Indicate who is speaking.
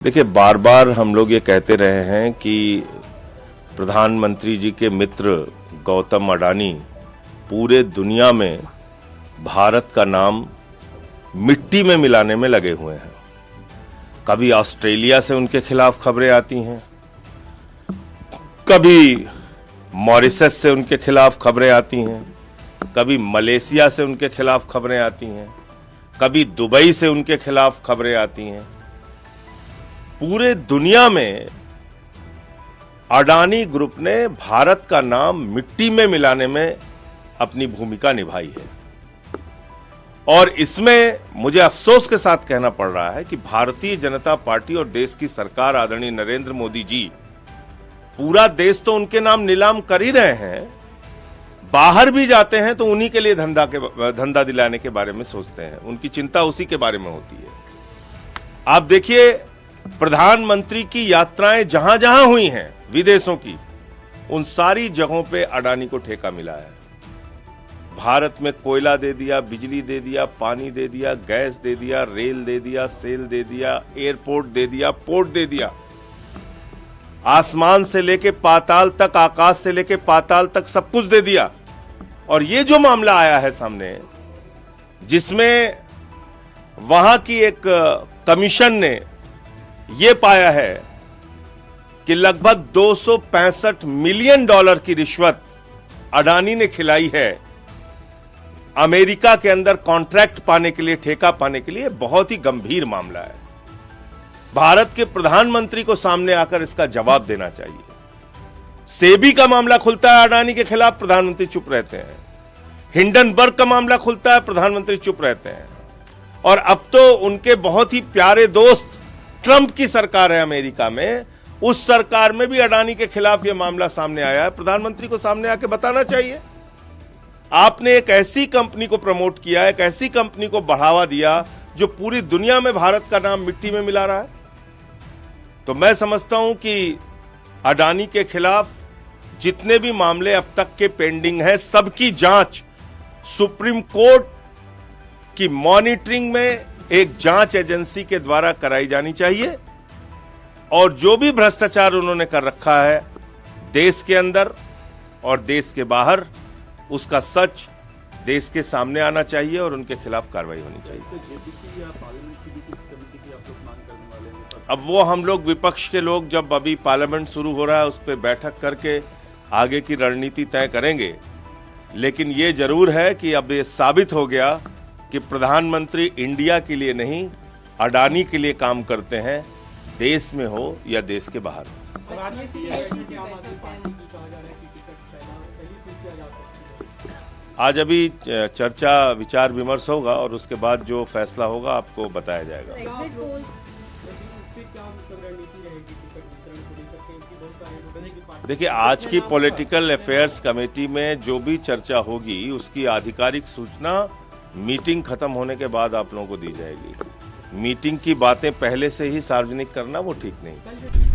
Speaker 1: देखिए, बार बार हम लोग ये कहते रहे हैं कि प्रधानमंत्री जी के मित्र गौतम अडानी पूरे दुनिया में भारत का नाम मिट्टी में मिलाने में लगे हुए हैं। कभी ऑस्ट्रेलिया से उनके खिलाफ खबरें आती हैं, कभी मॉरिशस से उनके खिलाफ खबरें आती हैं, कभी मलेशिया से उनके खिलाफ खबरें आती हैं, कभी दुबई से उनके खिलाफ खबरें आती हैं। पूरे दुनिया में अडानी ग्रुप ने भारत का नाम मिट्टी में मिलाने में अपनी भूमिका निभाई है और इसमें मुझे अफसोस के साथ कहना पड़ रहा है कि भारतीय जनता पार्टी और देश की सरकार आदरणीय नरेंद्र मोदी जी पूरा देश तो उनके नाम नीलाम कर ही रहे हैं, बाहर भी जाते हैं तो उन्हीं के लिए धंधा दिलाने के बारे में सोचते हैं, उनकी चिंता उसी के बारे में होती है। आप देखिए, प्रधानमंत्री की यात्राएं जहां जहां हुई हैं विदेशों की, उन सारी जगहों पे अडानी को ठेका मिला है। भारत में कोयला दे दिया, बिजली दे दिया, पानी दे दिया, गैस दे दिया, रेल दे दिया, सेल दे दिया, एयरपोर्ट दे दिया, पोर्ट दे दिया, आसमान से लेके पाताल तक, आकाश से लेके पाताल तक सब कुछ दे दिया। और ये जो मामला आया है सामने, जिसमें वहां की एक कमीशन ने ये पाया है कि लगभग $265 मिलियन की रिश्वत अडानी ने खिलाई है अमेरिका के अंदर कॉन्ट्रैक्ट पाने के लिए, ठेका पाने के लिए। बहुत ही गंभीर मामला है। भारत के प्रधानमंत्री को सामने आकर इसका जवाब देना चाहिए। सेबी का मामला खुलता है अडानी के खिलाफ, प्रधानमंत्री चुप रहते हैं। हिंडनबर्ग का मामला खुलता है, प्रधानमंत्री चुप रहते हैं। और अब तो उनके बहुत ही प्यारे दोस्त ट्रंप की सरकार है अमेरिका में, उस सरकार में भी अडानी के खिलाफ यह मामला सामने आया है। प्रधानमंत्री को सामने आके बताना चाहिए। आपने एक ऐसी कंपनी को प्रमोट किया, एक ऐसी कंपनी को बढ़ावा दिया जो पूरी दुनिया में भारत का नाम मिट्टी में मिला रहा है। तो मैं समझता हूं कि अडानी के खिलाफ जितने भी मामले अब तक के पेंडिंग हैं, सबकी जांच सुप्रीम कोर्ट की मॉनिटरिंग में एक जांच एजेंसी के द्वारा कराई जानी चाहिए। और जो भी भ्रष्टाचार उन्होंने कर रखा है देश के अंदर और देश के बाहर, उसका सच देश के सामने आना चाहिए और उनके खिलाफ कार्रवाई होनी चाहिए। अब वो हम लोग विपक्ष के लोग जब अभी पार्लियामेंट शुरू हो रहा है, उस पर बैठक करके आगे की रणनीति तय करेंगे। लेकिन ये जरूर है कि अब ये साबित हो गया कि प्रधानमंत्री इंडिया के लिए नहीं, अडानी के लिए काम करते हैं, देश में हो या देश के बाहर। आज अभी चर्चा विचार विमर्श होगा और उसके बाद जो फैसला होगा आपको बताया जाएगा। देखिए, आज की पॉलिटिकल अफेयर्स कमेटी में जो भी चर्चा होगी उसकी आधिकारिक सूचना मीटिंग खत्म होने के बाद आप लोगों को दी जाएगी। मीटिंग की बातें पहले से ही सार्वजनिक करना वो ठीक नहीं।